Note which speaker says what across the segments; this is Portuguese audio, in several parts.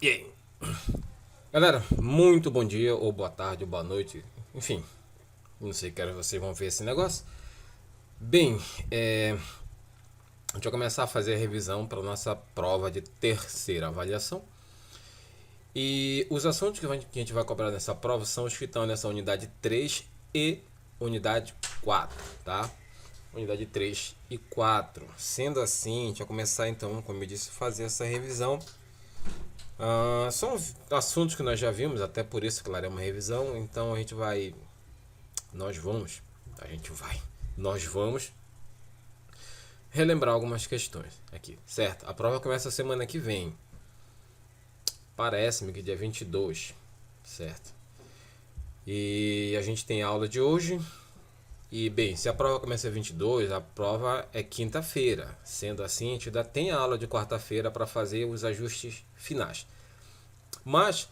Speaker 1: E aí? Galera, muito bom dia, ou boa tarde, ou boa noite, enfim, não sei que hora vocês vão ver esse negócio. Bem, a gente vai começar a fazer a revisão para nossa prova de terceira avaliação. E os assuntos que a gente vai cobrar nessa prova são os que estão nessa unidade 3 e unidade 4, tá? Unidade 3 e 4. Sendo assim, a gente vai começar então, como eu disse, a fazer essa revisão. São assuntos que nós já vimos, até por isso, claro, é uma revisão. Então nós vamos, a gente vai, nós vamos relembrar algumas questões aqui, certo? A prova começa a semana que vem, parece-me que dia 22, certo? E a gente tem aula de hoje. E bem, se a prova começa 22, a prova é quinta-feira. Sendo assim, a gente ainda tem aula de quarta-feira para fazer os ajustes finais. Mas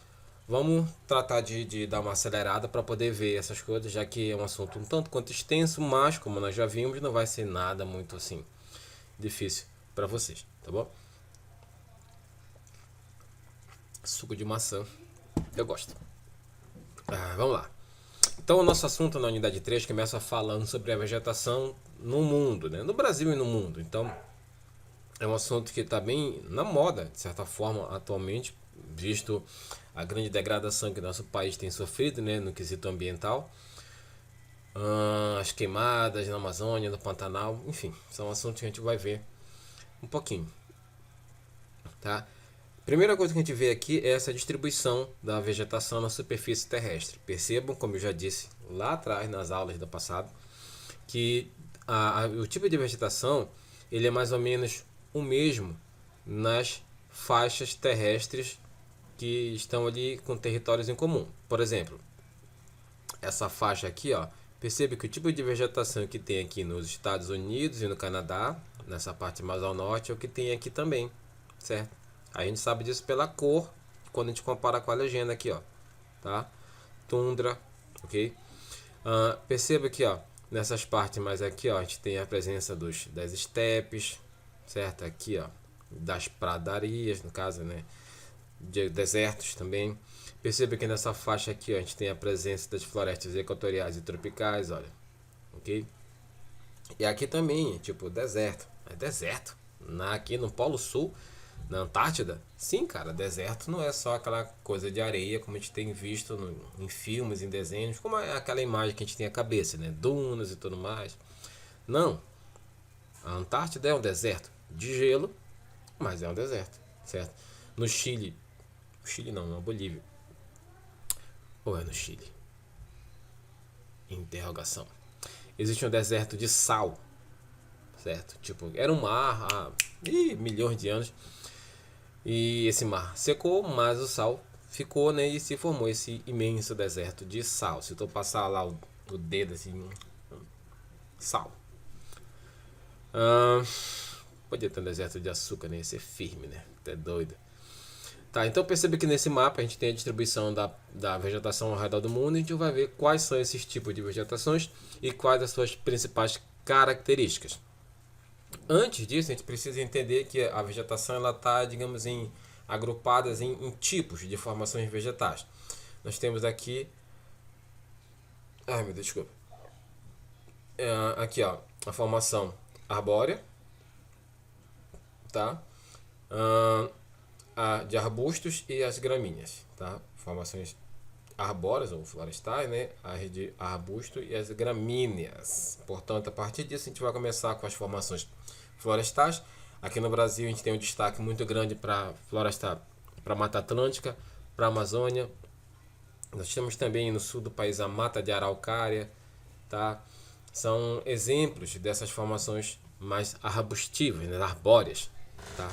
Speaker 1: vamos tratar de dar uma acelerada para poder ver essas coisas, já que é um assunto um tanto quanto extenso, mas como nós já vimos, não vai ser nada muito assim difícil para vocês, tá bom? Suco de maçã, eu gosto. Vamos lá. Então, o nosso assunto na unidade 3 começa falando sobre a vegetação no mundo, né? No Brasil e no mundo. Então, é um assunto que está bem na moda, de certa forma, atualmente, visto a grande degradação que nosso país tem sofrido, né, no quesito ambiental. As queimadas na Amazônia, no Pantanal, enfim, são assuntos que a gente vai ver um pouquinho, tá? Primeira coisa que a gente vê aqui é essa distribuição da vegetação na superfície terrestre. Percebam, como eu já disse lá atrás nas aulas do passado, que o tipo de vegetação ele é mais ou menos o mesmo nas faixas terrestres que estão ali com territórios em comum. Por exemplo, essa faixa aqui, ó, percebe que o tipo de vegetação que tem aqui nos Estados Unidos e no Canadá, nessa parte mais ao norte, é o que tem aqui também, certo? A gente sabe disso pela cor, quando a gente compara com a legenda aqui, ó, tá? Tundra, ok? Perceba que, ó, nessas partes mais aqui, ó, a gente tem a presença das estepes, certo? Aqui, ó, das pradarias, no caso, né? De desertos também. Perceba que nessa faixa aqui, ó, a gente tem a presença das florestas equatoriais e tropicais, olha, ok? E aqui também, tipo, deserto. É deserto. Aqui no Polo Sul, na Antártida, sim, cara, deserto não é só aquela coisa de areia como a gente tem visto em filmes, em desenhos, como é aquela imagem que a gente tem na cabeça, né? Dunas e tudo mais. Não. A Antártida é um deserto de gelo, mas é um deserto, certo? No Chile, o Chile não, na Bolívia. Ou é no Chile? Interrogação. Existe um deserto de sal, certo? Tipo, era um mar há milhões de anos. E esse mar secou, mas o sal ficou, né? E se formou esse imenso deserto de sal. Se tu passar lá o dedo assim, sal. Ah, podia ter um deserto de açúcar, né? Ia ser firme, né? Até doido. Tá, então percebe que nesse mapa a gente tem a distribuição da vegetação ao redor do mundo e a gente vai ver quais são esses tipos de vegetações e quais as suas principais características. Antes disso, a gente precisa entender que a vegetação ela está, digamos, agrupadas em tipos de formações vegetais. Nós temos aqui, ai meu Deus, desculpa, aqui ó, a formação arbórea, tá? A de arbustos e as gramíneas, tá? Formações arbóreas ou florestais, né? As de arbusto e as gramíneas. Portanto, a partir disso a gente vai começar com as formações florestais. Aqui no Brasil a gente tem um destaque muito grande para floresta, para Mata Atlântica, para a Amazônia. Nós temos também no sul do país a mata de araucária, tá? São exemplos dessas formações mais arbustivas, né? Arbóreas, tá?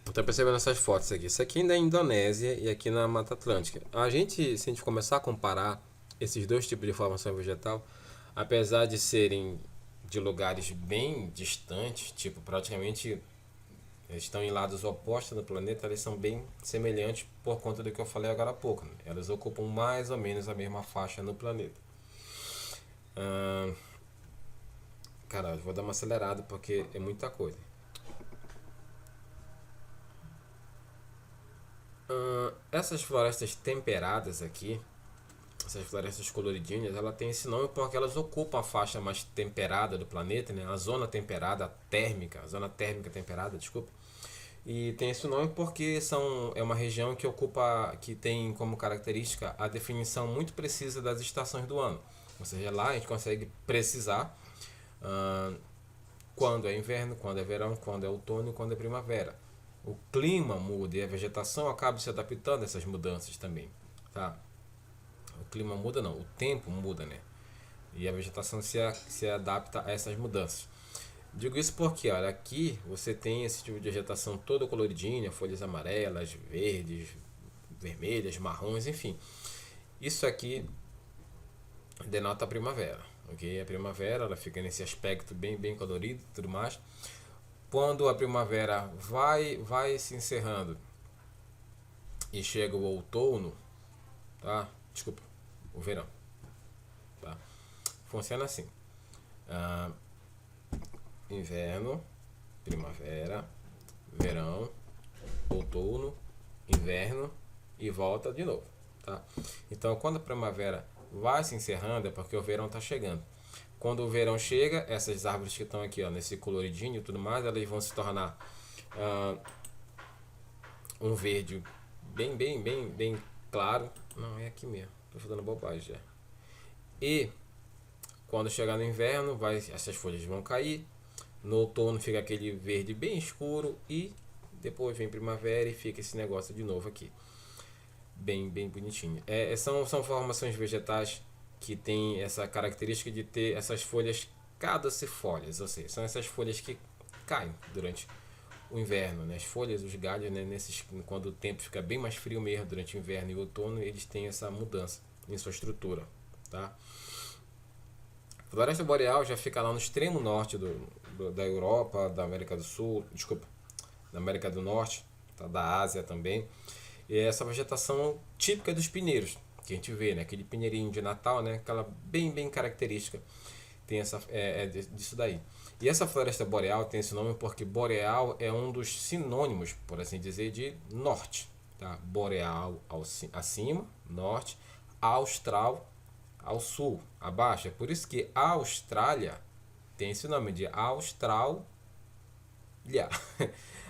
Speaker 1: Estou percebendo essas fotos aqui. Isso aqui ainda é Indonésia e aqui na Mata Atlântica. Se a gente começar a comparar esses dois tipos de formação vegetal, apesar de serem de lugares bem distantes, tipo praticamente eles estão em lados opostos do planeta, eles são bem semelhantes por conta do que eu falei agora há pouco. Né? Elas ocupam mais ou menos a mesma faixa no planeta. Cara, eu vou dar uma acelerada porque é muita coisa. Essas florestas temperadas aqui, essas florestas coloridinhas, ela tem esse nome porque elas ocupam a faixa mais temperada do planeta, né? A zona temperada térmica, a zona térmica temperada, desculpa. E tem esse nome porque é uma região que ocupa, que tem como característica a definição muito precisa das estações do ano. Ou seja, lá a gente consegue precisar quando é inverno, quando é verão, quando é outono e quando é primavera. O clima muda e a vegetação acaba se adaptando a essas mudanças também, tá? O clima muda não, o tempo muda, né? E a vegetação se adapta a essas mudanças. Digo isso porque, olha, aqui você tem esse tipo de vegetação toda coloridinha, folhas amarelas, verdes, vermelhas, marrons, enfim. Isso aqui denota a primavera, ok? A primavera, ela fica nesse aspecto bem colorido e tudo mais. Quando a primavera vai se encerrando e chega o outono, tá? Desculpa, o verão, tá? Funciona assim. Inverno, primavera, verão, outono, inverno e volta de novo, tá? Então, quando a primavera vai se encerrando é porque o verão está chegando. Quando o verão chega, essas árvores que estão aqui, ó, nesse coloridinho e tudo mais, elas vão se tornar um verde bem claro. Não, é aqui mesmo. Tô falando bobagem já. E quando chegar no inverno, essas folhas vão cair. No outono fica aquele verde bem escuro e depois vem primavera e fica esse negócio de novo aqui. Bem bonitinho. São formações vegetais que tem essa característica de ter essas folhas caducifólias, ou seja, são essas folhas que caem durante o inverno, né? As folhas, os galhos, né? Quando o tempo fica bem mais frio mesmo durante o inverno e o outono, eles têm essa mudança em sua estrutura, tá? A floresta boreal já fica lá no extremo norte da Europa, da América do Sul, desculpa, da América do Norte, tá? Da Ásia também. E é essa vegetação típica dos pinheiros que a gente vê, né? Aquele pinheirinho de Natal, né? Aquela bem característica. Tem disso daí. E essa floresta boreal tem esse nome porque boreal é um dos sinônimos, por assim dizer, de norte. Tá? Boreal acima, norte, austral ao sul, abaixo. É por isso que a Austrália tem esse nome de Austrália.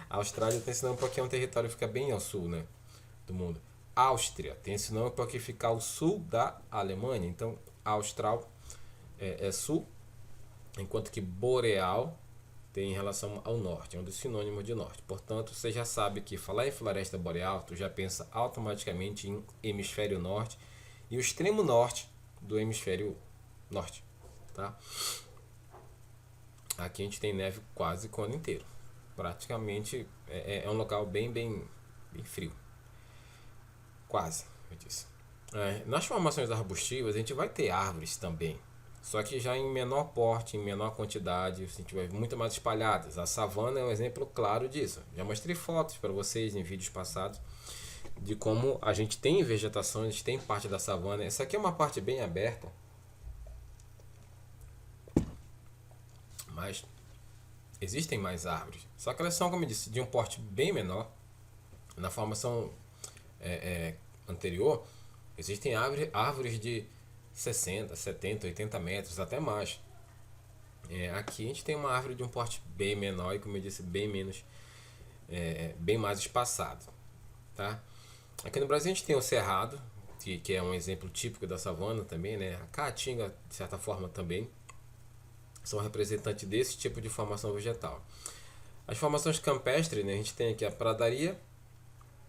Speaker 1: A Austrália tem esse nome porque é um território que fica bem ao sul, né, do mundo. Áustria tem esse nome porque fica ao sul da Alemanha. Então, austral é sul, enquanto que boreal tem em relação ao norte, é um dos sinônimos de norte. Portanto, você já sabe que falar em floresta boreal, tu já pensa automaticamente em hemisfério norte e o extremo norte do hemisfério norte, tá? Aqui a gente tem neve quase o ano inteiro. Praticamente é um local bem frio. Quase, eu disse. Nas formações arbustivas a gente vai ter árvores também, só que já em menor porte, em menor quantidade, a gente vai muito mais espalhadas. A savana é um exemplo claro disso. Já mostrei fotos para vocês em vídeos passados de como a gente tem vegetação, a gente tem parte da savana. Essa aqui é uma parte bem aberta, mas existem mais árvores. Só que elas são, como eu disse, de um porte bem menor. Na formação anterior, existem árvores de 60, 70, 80 metros, até mais. Aqui a gente tem uma árvore de um porte bem menor e, como eu disse, bem mais espaçado. Tá? Aqui no Brasil a gente tem o cerrado, que é um exemplo típico da savana também, né? A caatinga, de certa forma, também são representantes desse tipo de formação vegetal. As formações campestres, né? A gente tem aqui a pradaria,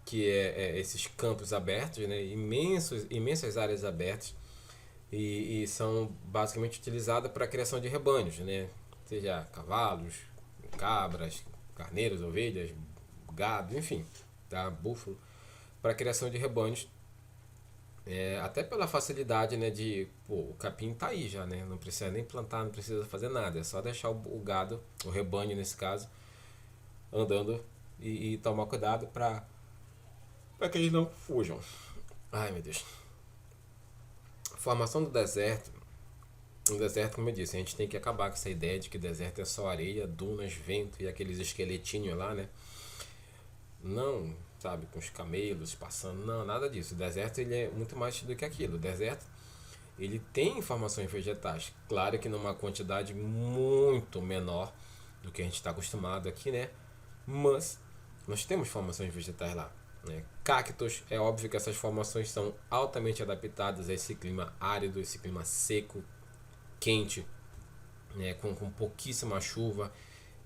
Speaker 1: que é esses campos abertos, né? Imensas áreas abertas, e são basicamente utilizadas para a criação de rebanhos, né? Seja cavalos, cabras, carneiros, ovelhas, gado, enfim, tá? Búfalo, para a criação de rebanhos. Até pela facilidade, né, o capim tá aí já, né? Não precisa nem plantar, não precisa fazer nada, é só deixar o gado, o rebanho nesse caso, andando e tomar cuidado para que eles não fujam. Ai, meu Deus. Formação do deserto. No deserto, como eu disse, a gente tem que acabar com essa ideia de que deserto é só areia, dunas, vento e aqueles esqueletinhos lá, né? Não, sabe, com os camelos passando, não, nada disso. O deserto ele é muito mais do que aquilo. O deserto ele tem informações vegetais, claro que numa quantidade muito menor do que a gente está acostumado aqui, né? Mas nós temos formações vegetais lá, né? Cactos, é óbvio que essas formações são altamente adaptadas a esse clima árido, esse clima seco, quente, né? Com pouquíssima chuva.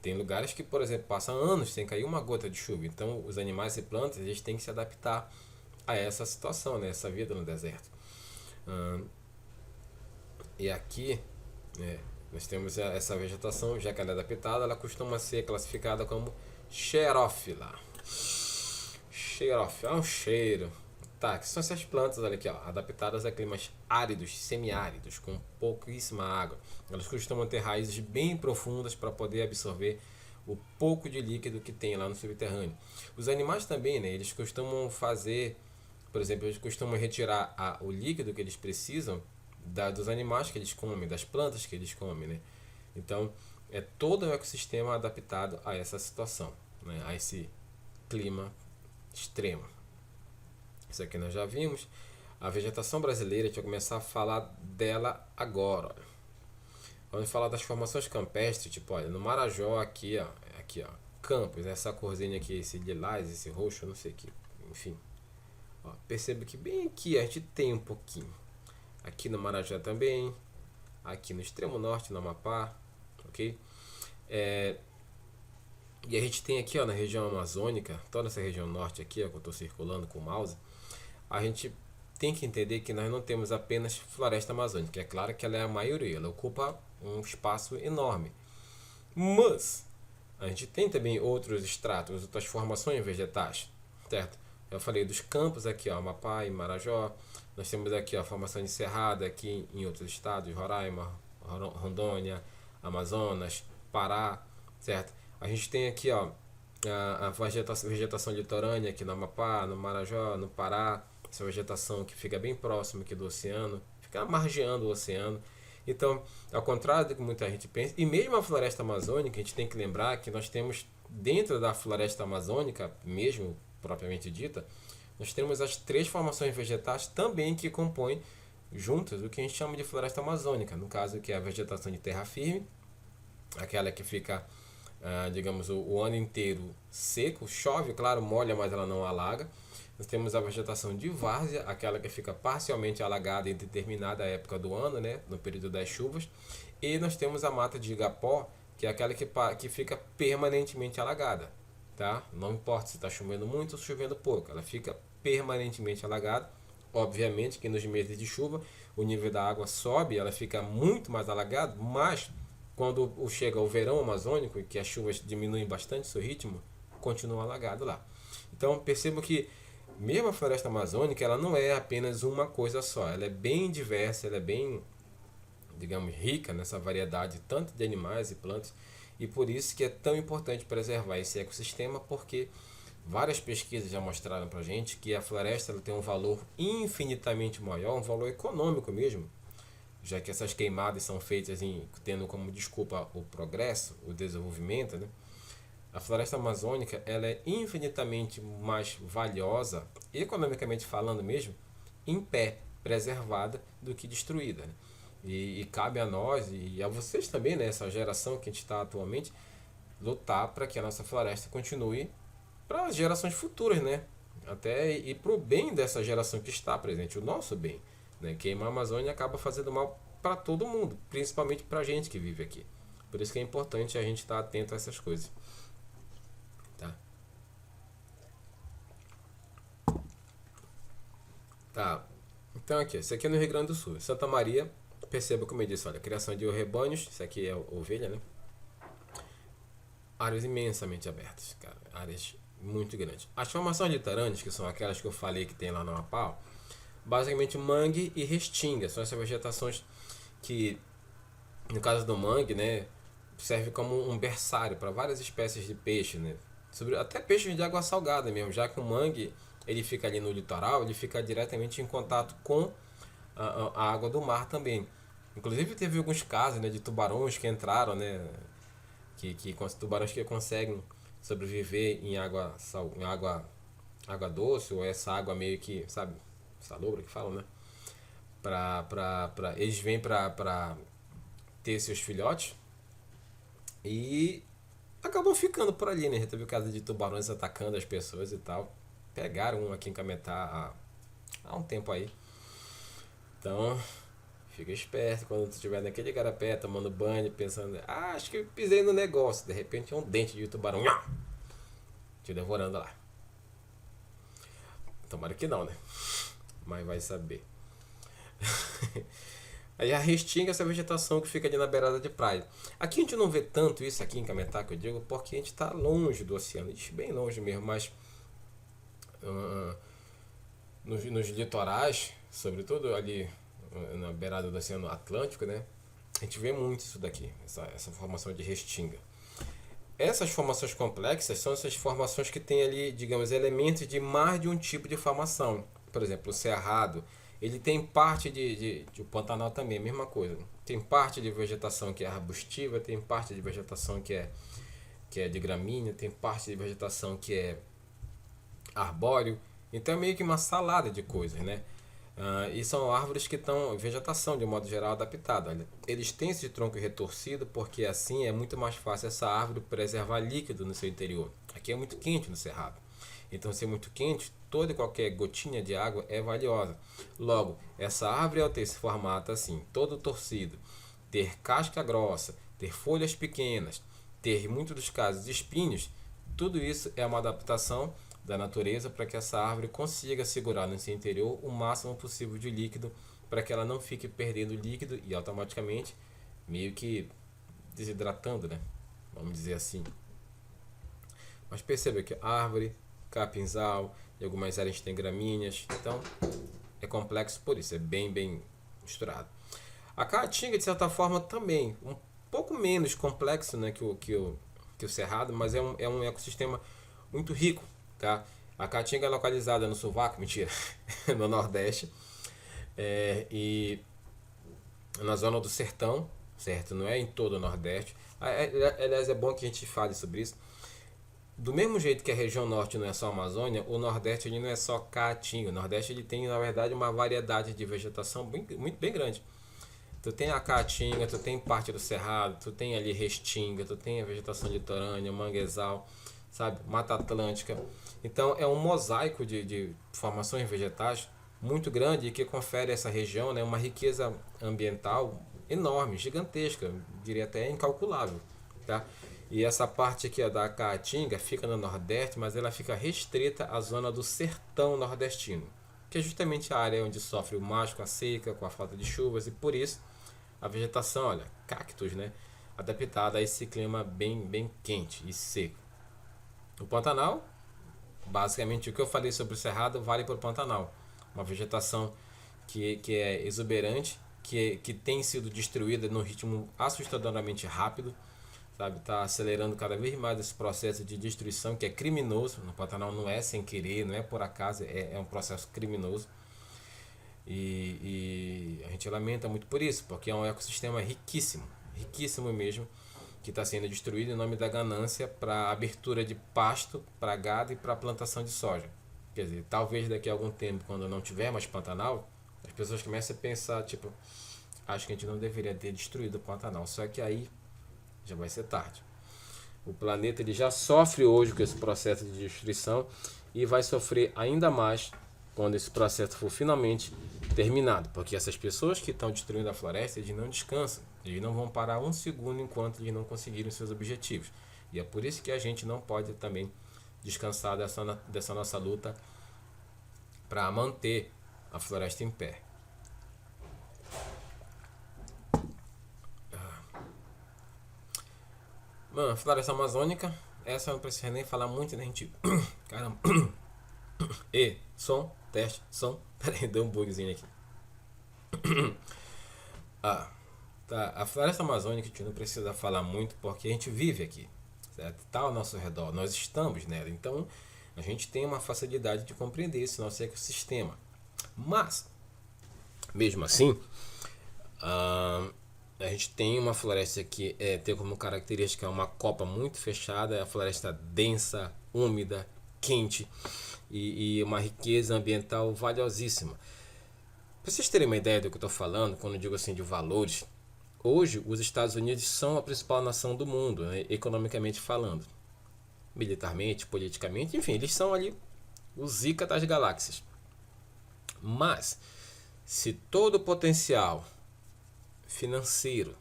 Speaker 1: Tem lugares que, por exemplo, passam anos sem cair uma gota de chuva. Então, os animais e plantas eles têm que se adaptar a essa situação, né? Essa vida no deserto. E aqui, né, nós temos essa vegetação, já que ela é adaptada, ela costuma ser classificada como xerófila. Xerófila, é um cheiro. Tá, que são essas plantas, olha aqui, ó, adaptadas a climas áridos, semiáridos, com pouquíssima água. Elas costumam ter raízes bem profundas para poder absorver o pouco de líquido que tem lá no subterrâneo. Os animais também, né, eles costumam fazer, por exemplo, eles costumam retirar o líquido que eles precisam dos animais que eles comem, das plantas que eles comem, né? Então, é todo o ecossistema adaptado a essa situação, né? A esse clima extremo. Isso aqui nós já vimos. A vegetação brasileira, a gente vai começar a falar dela agora. Olha. Vamos falar das formações campestres, tipo, olha, no Marajó, aqui, ó, campos, essa corzinha aqui, esse lilás, esse roxo, não sei o que, enfim. Ó, perceba que bem aqui a gente tem um pouquinho. Aqui no Marajó também, aqui no extremo norte, no Amapá, ok? E a gente tem aqui, ó, na região amazônica, toda essa região norte aqui, ó, que eu estou circulando com o mouse, a gente tem que entender que nós não temos apenas floresta amazônica. É claro que ela é a maioria, ela ocupa um espaço enorme. Mas a gente tem também outros estratos, outras formações vegetais, certo? Eu falei dos campos aqui, ó, Amapá e Marajó. Nós temos aqui a formação de cerrada aqui em outros estados, Roraima, Rondônia, Amazonas, Pará, certo? A gente tem aqui, ó, a vegetação litorânea aqui no Amapá, no Marajó, no Pará. Essa vegetação que fica bem próxima aqui do oceano, fica margeando o oceano. Então, ao contrário do que muita gente pensa, e mesmo a floresta amazônica, a gente tem que lembrar que nós temos dentro da floresta amazônica, mesmo propriamente dita, nós temos as 3 formações vegetais também que compõem juntas o que a gente chama de floresta amazônica. No caso, que é a vegetação de terra firme, aquela que fica, digamos, o ano inteiro seco, chove, claro, molha, mas ela não alaga. Nós temos a vegetação de várzea, aquela que fica parcialmente alagada em determinada época do ano, né, no período das chuvas. E nós temos a mata de igapó, que é aquela que fica permanentemente alagada. Tá? Não importa se está chovendo muito ou chovendo pouco, ela fica permanentemente alagada. Obviamente que nos meses de chuva o nível da água sobe, ela fica muito mais alagada, mas quando chega o verão amazônico, que as chuvas diminuem bastante seu ritmo, continua alagado lá. Então percebam que mesmo a floresta amazônica, ela não é apenas uma coisa só, ela é bem diversa, ela é bem, digamos, rica nessa variedade tanto de animais e plantas, e por isso que é tão importante preservar esse ecossistema, porque várias pesquisas já mostraram pra gente que a floresta ela tem um valor infinitamente maior, um valor econômico mesmo, já que essas queimadas são feitas tendo como desculpa o progresso, o desenvolvimento, né? A floresta amazônica ela é infinitamente mais valiosa, economicamente falando mesmo, em pé, preservada, do que destruída. Né? E cabe a nós e a vocês também, né, essa geração que a gente está atualmente, lutar para que a nossa floresta continue para as gerações futuras, né? Até e para o bem dessa geração que está presente, o nosso bem. Né? Queimar a Amazônia acaba fazendo mal para todo mundo, principalmente para a gente que vive aqui. Por isso que é importante a gente estar atento a essas coisas. Tá. Então aqui, isso aqui é no Rio Grande do Sul. Santa Maria, perceba como eu disse, olha, criação de rebanhos, isso aqui é ovelha, né? Áreas imensamente abertas, cara. Áreas muito grandes. As formações litorâneas, que são aquelas que eu falei que tem lá no Amapá, basicamente mangue e restinga. São essas vegetações que, no caso do mangue, né, serve como um berçário para várias espécies de peixe, né? Até peixes de água salgada mesmo, já que o mangue ele fica ali no litoral, ele fica diretamente em contato com a água do mar também. Inclusive teve alguns casos, né, de tubarões que entraram, né, tubarões que conseguem sobreviver em água água doce, ou essa água meio que, sabe, salobra que falam, né? Eles vêm pra ter seus filhotes e acabam ficando por ali, né? Já teve caso de tubarões atacando as pessoas e tal. Pegaram um aqui em Cametá há um tempo aí. Então, fica esperto quando tu estiver naquele garapé, tomando banho, pensando, acho que eu pisei no negócio. De repente é um dente de tubarão te devorando lá. Tomara que não, né? Mas vai saber. Aí a restinga é essa vegetação que fica ali na beirada de praia. Aqui a gente não vê tanto isso aqui em Cametá, que eu digo, porque a gente está longe do oceano, bem longe mesmo, mas nos litorais, sobretudo ali na beirada do Oceano Atlântico, né? A gente vê muito isso daqui, essa formação de restinga. Essas formações complexas são essas formações que têm ali, digamos, elementos de mais de um tipo de formação. Por exemplo, o cerrado, ele tem parte o Pantanal também, a mesma coisa. Tem parte de vegetação que é arbustiva, tem parte de vegetação que é de gramínea, tem parte de vegetação que é arbóreo. Então é meio que uma salada de coisas, né? E são árvores que estão, vegetação de modo geral, adaptada. Olha, eles têm esse tronco retorcido porque assim é muito mais fácil essa árvore preservar líquido no seu interior. Aqui é muito quente no cerrado. Então, se é muito quente, toda e qualquer gotinha de água é valiosa. Logo, essa árvore, ao ter esse formato assim, todo torcido, ter casca grossa, ter folhas pequenas, ter, em muitos dos casos, espinhos, tudo isso é uma adaptação da natureza para que essa árvore consiga segurar no seu interior o máximo possível de líquido para que ela não fique perdendo líquido e automaticamente meio que desidratando, né? Vamos dizer assim. Mas perceba que árvore, capinzal, em algumas áreas tem gramíneas, então é complexo por isso, é bem misturado. A caatinga, de certa forma, também um pouco menos complexo, né, que o cerrado, mas é um ecossistema muito rico. Tá? A caatinga é localizada no sovaco, mentira, no Nordeste, e na zona do sertão, certo? Não é em todo o Nordeste. Aliás, é bom que a gente fale sobre isso. Do mesmo jeito que a região norte não é só Amazônia, o Nordeste ele não é só caatinga. O Nordeste ele tem, na verdade, uma variedade de vegetação bem grande. Tu tem a caatinga, tu tem parte do cerrado, tu tem ali restinga, tu tem a vegetação litorânea, manguezal, sabe? Mata Atlântica. Então é um mosaico de formações vegetais muito grande e que confere a essa região, né, uma riqueza ambiental enorme, gigantesca, diria até incalculável. Tá? E essa parte aqui da Caatinga fica no Nordeste, mas ela fica restrita à zona do sertão nordestino, que é justamente a área onde sofre o mais com a seca, com a falta de chuvas, e por isso a vegetação, olha, cactos, né, adaptada a esse clima bem quente e seco. O Pantanal, basicamente o que eu falei sobre o Cerrado vale para o Pantanal. Uma vegetação que é exuberante, que tem sido destruída num ritmo assustadoramente rápido, sabe? Está acelerando cada vez mais esse processo de destruição que é criminoso. No Pantanal não é sem querer, não é por acaso, é um processo criminoso. E a gente lamenta muito por isso, porque é um ecossistema riquíssimo mesmo, que está sendo destruído em nome da ganância para abertura de pasto para gado e para plantação de soja. Quer dizer, talvez daqui a algum tempo, quando não tiver mais Pantanal, as pessoas comecem a pensar, tipo, acho que a gente não deveria ter destruído o Pantanal. Só que aí já vai ser tarde. O planeta ele já sofre hoje com esse processo de destruição e vai sofrer ainda mais quando esse processo for finalmente terminado, porque essas pessoas que estão destruindo a floresta, eles não descansam, eles não vão parar um segundo enquanto eles não conseguirem seus objetivos. E é por isso que a gente não pode também descansar dessa nossa luta para manter a floresta em pé. Mano, floresta amazônica, essa eu não preciso nem falar muito, né, gente? Caramba. Som. Peraí, deu um bugzinho aqui. Tá. A floresta amazônica a gente não precisa falar muito porque a gente vive aqui, certo? Está ao nosso redor, nós estamos nela. Então a gente tem uma facilidade de compreender esse nosso ecossistema. Mas, mesmo assim, a gente tem uma floresta que tem como característica uma copa muito fechada, é a floresta densa, úmida, quente e uma riqueza ambiental valiosíssima. Para vocês terem uma ideia do que eu estou falando, quando eu digo assim de valores, hoje os Estados Unidos são a principal nação do mundo, né, economicamente falando, militarmente, politicamente, enfim, eles são ali o Zika das galáxias. Mas, se todo o potencial financeiro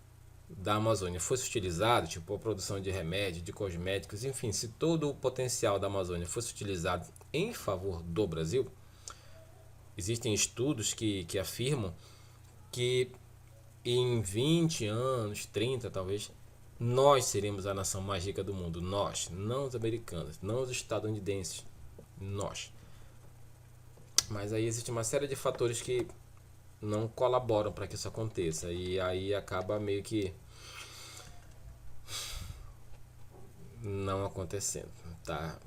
Speaker 1: da Amazônia fosse utilizado, tipo a produção de remédio, de cosméticos, enfim, se todo o potencial da Amazônia fosse utilizado em favor do Brasil, existem estudos que afirmam que em 20 anos, 30 talvez, nós seremos a nação mais rica do mundo. Nós, não os americanos, não os estadunidenses, nós. Mas aí existe uma série de fatores que não colaboram para que isso aconteça. E aí acaba meio que não acontecendo, tá?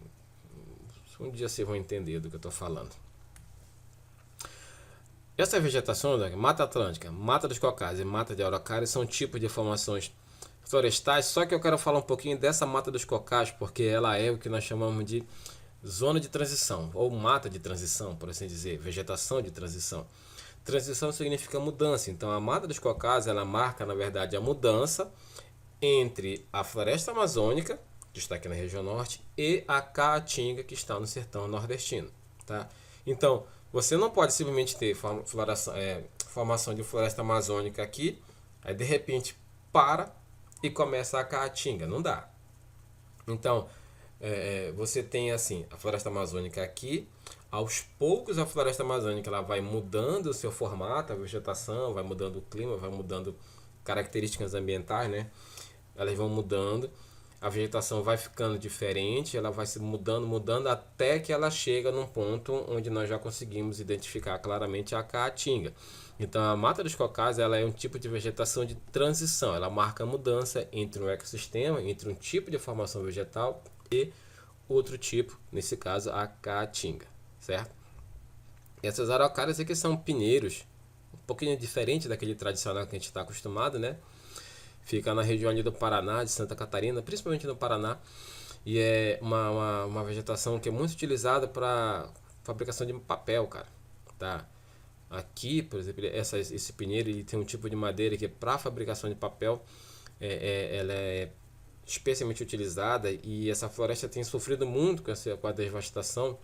Speaker 1: Um dia vocês vão entender do que eu estou falando. Essa vegetação, Mata Atlântica, Mata dos Caucásios e Mata de Araucária são tipos de formações florestais, só que eu quero falar um pouquinho dessa Mata dos Caucásios, porque ela é o que nós chamamos de zona de transição, ou mata de transição, por assim dizer, vegetação de transição. Transição significa mudança, então a Mata dos Caucásios, ela marca, na verdade, a mudança entre a floresta amazônica, que está aqui na região norte, e a caatinga, que está no sertão nordestino, tá? Então, você não pode simplesmente ter formação de floresta amazônica aqui, aí de repente para e começa a caatinga, não dá. Então, você tem assim a floresta amazônica aqui, aos poucos a floresta amazônica ela vai mudando o seu formato, a vegetação, vai mudando o clima, vai mudando características ambientais, né? Elas vão mudando, a vegetação vai ficando diferente, ela vai se mudando até que ela chega num ponto onde nós já conseguimos identificar claramente a caatinga. Então a Mata dos Caucásios ela é um tipo de vegetação de transição, ela marca a mudança entre um ecossistema, entre um tipo de formação vegetal e outro tipo, nesse caso a caatinga, certo? E essas araucárias aqui são pinheiros, um pouquinho diferente daquele tradicional que a gente está acostumado, né? Fica na região ali do Paraná, de Santa Catarina, principalmente no Paraná. E é uma vegetação que é muito utilizada para fabricação de papel, cara. Tá? Aqui, por exemplo, esse pinheiro ele tem um tipo de madeira que para fabricação de papel ela é especialmente utilizada. E essa floresta tem sofrido muito com a devastação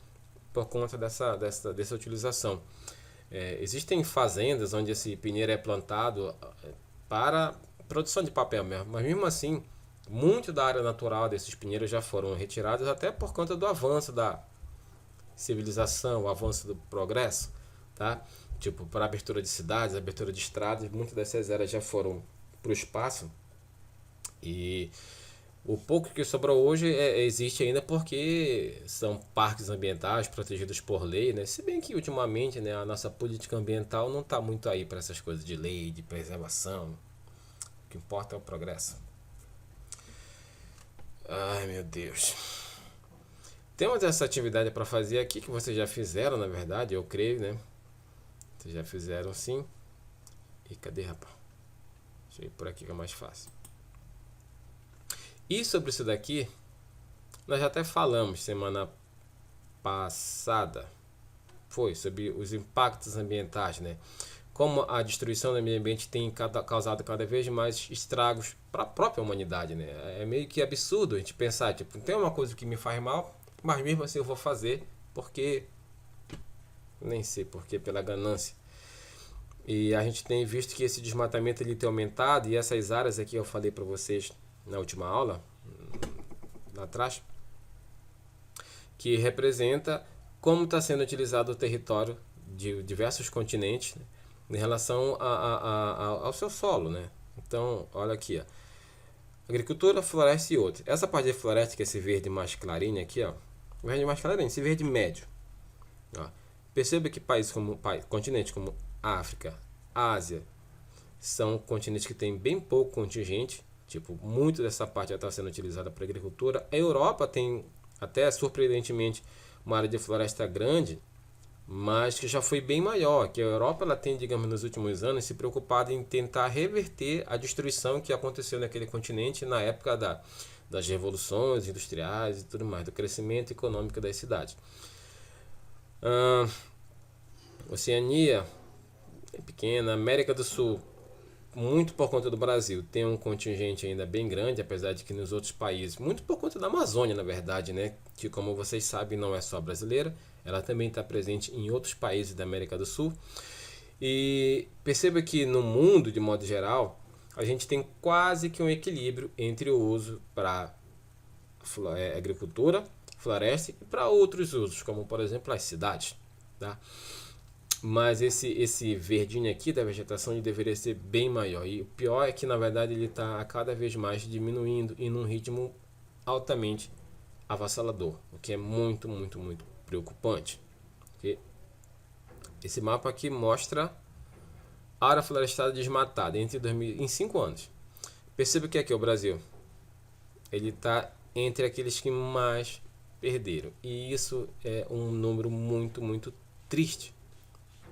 Speaker 1: por conta dessa utilização. Existem fazendas onde esse pinheiro é plantado para produção de papel mesmo, mas mesmo assim, muito da área natural desses pinheiros já foram retirados até por conta do avanço da civilização, o avanço do progresso, tá? Tipo, para abertura de cidades, abertura de estradas, muitas dessas áreas já foram para o espaço e o pouco que sobrou hoje existe ainda porque são parques ambientais protegidos por lei, né? Se bem que ultimamente, né, a nossa política ambiental não está muito aí para essas coisas de lei, de preservação. O que importa é o progresso. Ai, meu Deus. Temos essa atividade para fazer aqui que vocês já fizeram, na verdade, eu creio, né? Vocês já fizeram sim. E cadê, rapaz? Deixa eu ir por aqui que é mais fácil. E sobre isso daqui, nós já até falamos semana passada. Foi sobre os impactos ambientais, né? Como a destruição do meio ambiente tem causado cada vez mais estragos para a própria humanidade, né? É meio que absurdo a gente pensar, tipo, tem uma coisa que me faz mal, mas mesmo assim eu vou fazer porque nem sei porque, pela ganância. E a gente tem visto que esse desmatamento ele tem aumentado e essas áreas aqui eu falei para vocês na última aula, lá atrás, que representa como está sendo utilizado o território de diversos continentes, né, em relação ao seu solo, né? Então, olha aqui, ó. Agricultura, floresta e outros. Essa parte de floresta, que é esse verde mais clarinho aqui, ó. Verde mais clarinho, esse verde médio. Ó. Perceba que continentes como África, Ásia, são continentes que têm bem pouco contingente. Tipo, muito dessa parte já está sendo utilizada para agricultura. A Europa tem, até surpreendentemente, uma área de floresta grande, mas que já foi bem maior, que a Europa ela tem, digamos, nos últimos anos se preocupado em tentar reverter a destruição que aconteceu naquele continente na época das revoluções industriais e tudo mais, do crescimento econômico das cidades. Oceania é pequena, América do Sul, muito por conta do Brasil, tem um contingente ainda bem grande, apesar de que nos outros países, muito por conta da Amazônia, na verdade, né, que como vocês sabem não é só brasileira, ela também está presente em outros países da América do Sul. E perceba que no mundo, de modo geral, a gente tem quase que um equilíbrio entre o uso para agricultura, floresta e para outros usos, como por exemplo as cidades, tá? Mas esse verdinho aqui da vegetação ele deveria ser bem maior. E o pior é que na verdade ele está a cada vez mais diminuindo e num ritmo altamente avassalador, o que é muito, muito, muito preocupante. Okay? Esse mapa aqui mostra a área florestada desmatada em 5 anos. Perceba que aqui é o Brasil. Ele está entre aqueles que mais perderam. E isso é um número muito, muito triste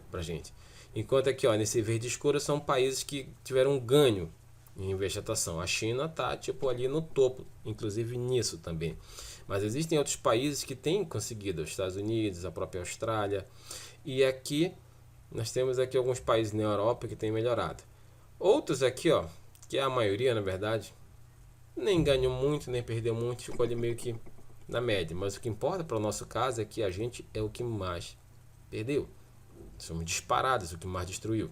Speaker 1: pra gente. Enquanto aqui, ó, nesse verde escuro são países que tiveram um ganho em vegetação. A China tá tipo ali no topo, inclusive nisso também. Mas existem outros países que têm conseguido, os Estados Unidos, a própria Austrália. E aqui nós temos aqui alguns países na Europa que têm melhorado. Outros aqui, ó, que é a maioria, na verdade, nem ganhou muito, nem perdeu muito, ficou ali meio que na média. Mas o que importa para o nosso caso é que a gente é o que mais perdeu. Somos disparados, o que mais destruiu.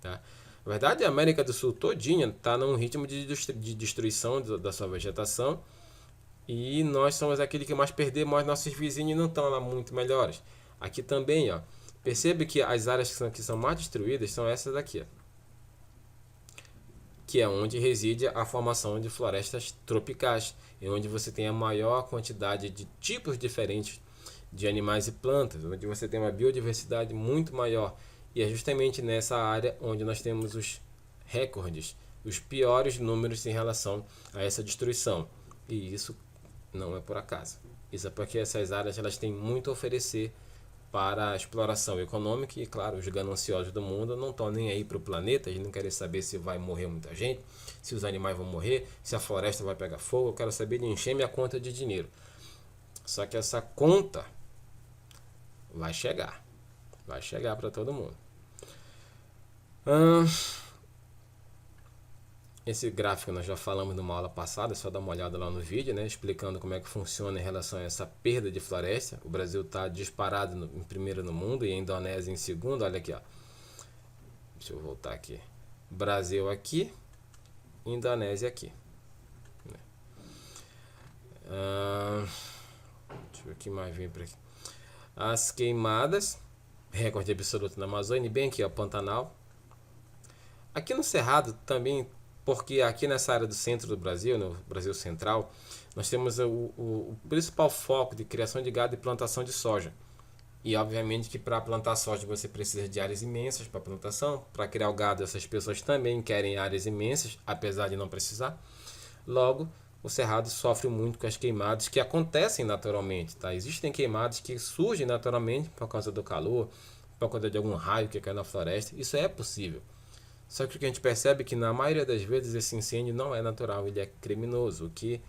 Speaker 1: Tá? Na verdade, a América do Sul todinha está num ritmo de destruição da sua vegetação e nós somos aquele que mais perdemos, mas nossos vizinhos não estão lá muito melhores. Aqui também, ó, percebe que as áreas que são mais destruídas são essas daqui, ó, que é onde reside a formação de florestas tropicais, e onde você tem a maior quantidade de tipos diferentes de animais e plantas, onde você tem uma biodiversidade muito maior. E é justamente nessa área onde nós temos os recordes, os piores números em relação a essa destruição. E isso não é por acaso. Isso é porque essas áreas elas têm muito a oferecer para a exploração econômica e, claro, os gananciosos do mundo não estão nem aí para o planeta, eles não querem saber se vai morrer muita gente, se os animais vão morrer, se a floresta vai pegar fogo, eu quero saber de encher minha conta de dinheiro. Só que essa conta vai chegar para todo mundo. Esse gráfico nós já falamos numa aula passada, é só dar uma olhada lá no vídeo, né, explicando como é que funciona em relação a essa perda de floresta. O Brasil está disparado em primeiro no mundo e a Indonésia em segundo. Olha aqui, ó. Deixa eu voltar aqui. Brasil aqui, Indonésia aqui. Deixa eu ver o que mais vem por aqui. As queimadas, recorde absoluto na Amazônia, bem aqui, ó, Pantanal. Aqui no Cerrado também, porque aqui nessa área do centro do Brasil, no Brasil Central, nós temos o principal foco de criação de gado e plantação de soja. E obviamente que para plantar soja você precisa de áreas imensas para plantação. Para criar o gado, essas pessoas também querem áreas imensas, apesar de não precisar. Logo, o Cerrado sofre muito com as queimadas que acontecem naturalmente, tá? Existem queimadas que surgem naturalmente por causa do calor, por conta de algum raio que cai na floresta. Isso é possível. Só que o que a gente percebe é que na maioria das vezes esse incêndio não é natural, ele é criminoso, o que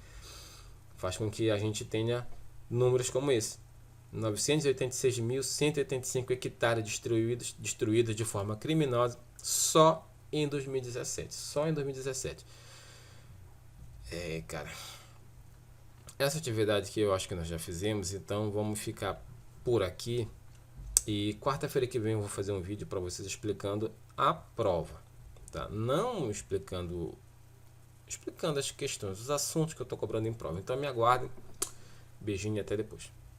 Speaker 1: faz com que a gente tenha números como esse. 986.185 hectares destruídos de forma criminosa só em 2017. Só em 2017. Cara, essa atividade que eu acho que nós já fizemos, então vamos ficar por aqui. E quarta-feira que vem eu vou fazer um vídeo para vocês explicando a prova, tá? Não explicando as questões, os assuntos que eu estou cobrando em prova. Então me aguardem. Beijinho e até depois.